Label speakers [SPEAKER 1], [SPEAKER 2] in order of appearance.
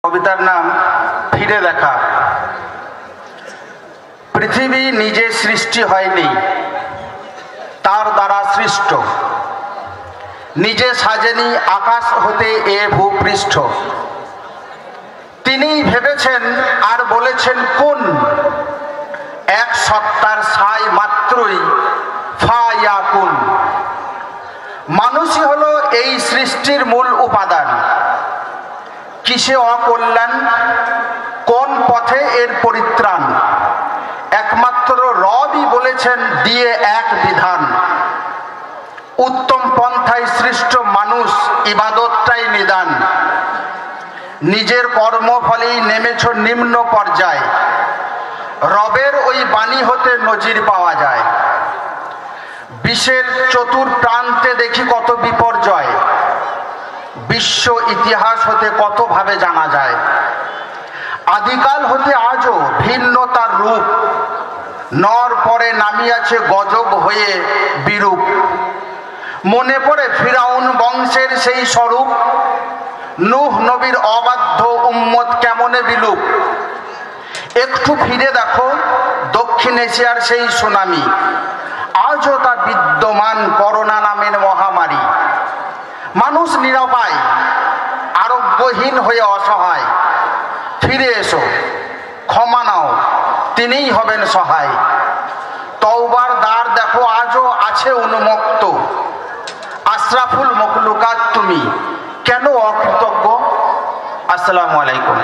[SPEAKER 1] কবিতার নাম ফিরে দেখা। পৃথিবী নিজে সৃষ্টি হয়নি, তার দ্বারা সৃষ্ট। নিজে সাজেনি আকাশ হতে এ ভূপৃষ্ঠ। তিনি ভেবেছেন আর বলেছেন কোন, এক সত্তার সাই মাত্রই ফা ইয়া কুন। মানুষই হলো এই সৃষ্টির মূল উপাদান। কিসে অকল্যাণ, কোন পথে এর পরিত্রাণ, একমাত্র রবই বলেছেন দিয়ে এক বিধান। উত্তম পন্থায় সৃষ্ট মানুষ ইবাদতটাই নিদান। নিজের কর্মফলেই নেমেছ নিম্ন পর্যায়, রবের ওই বাণী হতে নজির পাওয়া যায়। বিশ্বের চতুর প্রান্তে দেখি কত বিপর্যয়, বিশ্ব ইতিহাস হতে কত ভাবে জানা যায়। আদিকাল হতে আজও ভিন্ন তার রূপ, নর পরে নামিয়াছে গজব হয়ে বিরূপ। মনে পড়ে ফিরাউন বংশের সেই স্বরূপ, নূহ নবীর অবাধ্য উম্মত কেমনে বিলুপ। একটু ফিরে দেখো দক্ষিণ এশিয়ার সেই সুনামি, আজও তা বিদ্যমান করোনা নামের মহামারী। মানুষ নিরাপায়, আরোগ্যহীন হয়ে অসহায়। ফিরে এসো, ক্ষমা নাও, তিনিই হবেন সহায়। তওবার দ্বার দেখো আজও আছে উন্মুক্ত। আশরাফুল মখলুকাত তুমি কেন অকৃতজ্ঞ? আসসালামু আলাইকুম।